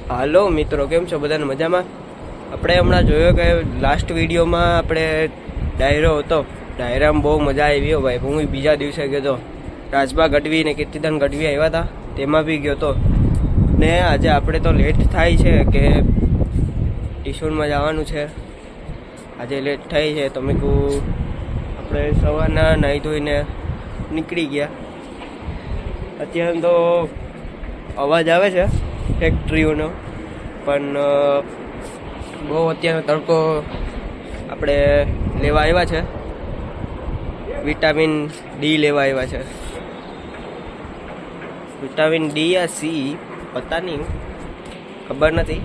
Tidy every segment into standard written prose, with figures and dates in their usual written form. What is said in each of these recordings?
હાલો મિત્રો, કેમ છો? બધાને મજામાં? આપણે હમણાં જોયો કે લાસ્ટ વિડીયોમાં આપણે ડાયરો હતો. ડાયરામાં બહુ મજા આવી ભાઈ. હું બીજા દિવસે ગયો હતો. રાજબા ગઢવી ને કીર્તિદાન ગઢવી આવ્યા હતા, તેમાં બી ગયો હતો. ને આજે આપણે તો લેટ થાય છે કે ટ્યુશનમાં જવાનું છે. આજે લેટ થાય છે તો મેં કહું આપણે સવારના નાહી ધોઈને નીકળી ગયા. અત્યારે તો અવાજ આવે છે ફેક્ટરીઓનો, પણ બહુ અત્યારે તડકો આપણે લેવા આવ્યા છે. વિટામિન ડી લેવા આવ્યા છે. વિટામિન ડી યા સી પતા નહીં, ખબર નથી,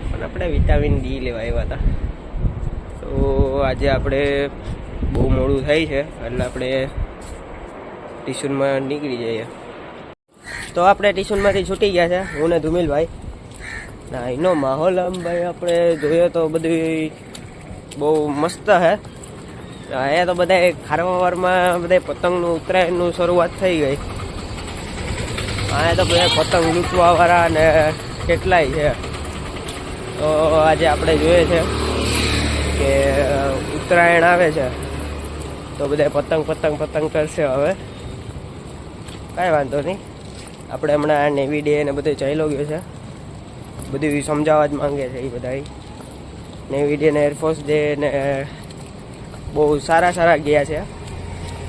પણ આપણે વિટામિન ડી લેવા આવ્યા હતા. તો આજે આપણે બહુ મોડું થાય છે એટલે આપણે ટ્યુશનમાં નીકળી જઈએ. તો આપણે ટ્યુશનમાંથી છૂટી ગયા છે, હું ને ધુમિલભાઈ. ના એનો માહોલ આમ ભાઈ આપણે જોઈએ તો બધું બહુ મસ્ત છે. અહીંયા તો બધા ખારવાવારમાં બધા પતંગનું ઉત્તરાયણનું શરૂઆત થઈ ગઈ. અહીંયા તો બધા પતંગ લૂંટવાવાળા ને કેટલાય છે. તો આજે આપણે જોઈએ છે કે ઉત્તરાયણ આવે છે તો બધા પતંગ કરશે. હવે કાંઈ વાંધો નહીં, આપણે હમણાં નેવી ડે ને બધું ચાલ્યો ગયો છે, બધું સમજાવવા જ માંગે છે એ બધા. નેવી ડે ને એરફોર્સ ડે ને બહુ સારા ગયા છે,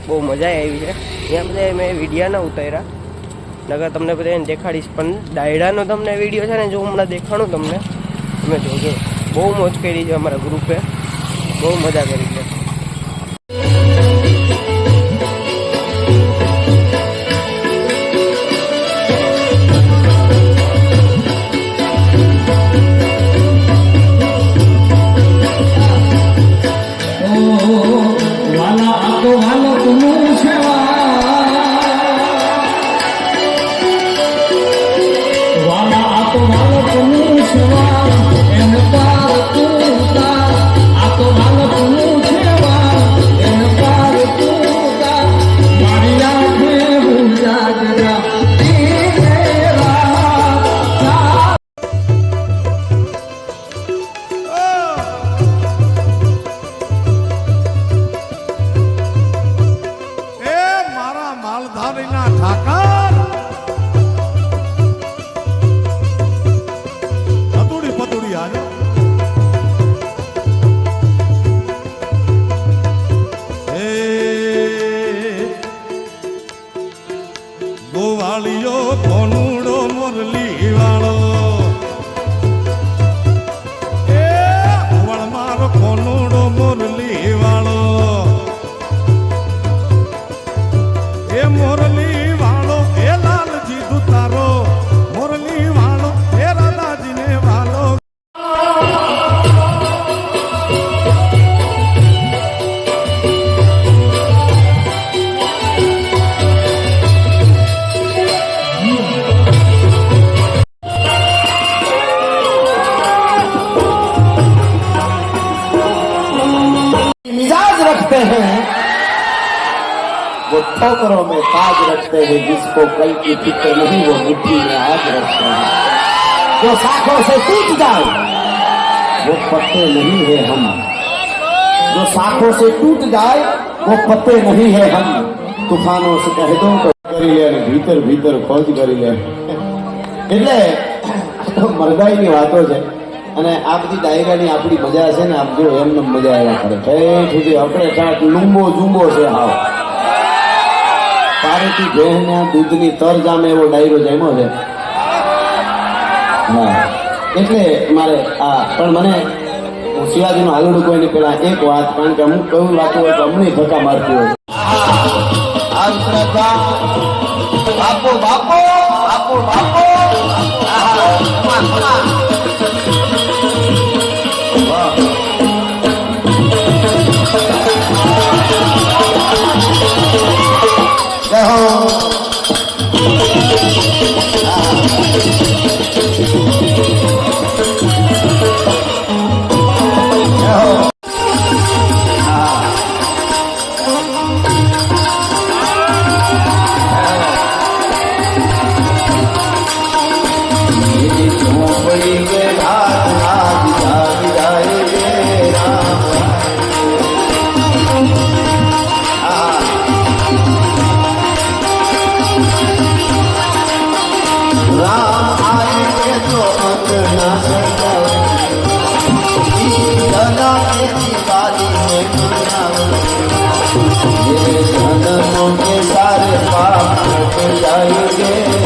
બહુ મજા આવી છે. ત્યાં બધા મેં વિડીયો ના ઉતાર્યા, નગર તમને બધા એને દેખાડીશ. પણ ડાયરાનો તમને વિડીયો છે ને જો હમણાં દેખાડું તમને, તમે જોજો. બહુ મોજ કરી છે અમારા ગ્રુપે, બહુ મજા કરી છે. वो ठोकरों में ताज रखते हैं, जिसको कल की फिक्र नहीं वो मिट्टी में आज रखते हैं. जो शाखों से टूट जाए वो पत्ते नहीं है हम. जो शाखों से टूट जाए वो पत्ते नहीं है हम. तूफानों से कह दो तो કરી લે અને ભીતર ખોજ કરી લે. એટલે મરદાઈની વાતો છે. અને આ બધી ડાયરાની આપણી મજા છે ને, આપ જો એમને મજા આવ્યા કરે. ઠેઠ સુધી આપણે ઠાઠ લુંબો જુંબો છે. હાવ પારેથી ભેંસના દૂધની તર જામે એવો ડાયરો જામ્યો છે. હા, એટલે મારે પણ મને શિવાજીનું હાલડું કોઈને પેલા એક વાત, કારણ કે અમુક કયું વાતો હોય તો અમને ધક્કા મારતી હોય. બાપો બાપો બાપો બાપો जाएंगे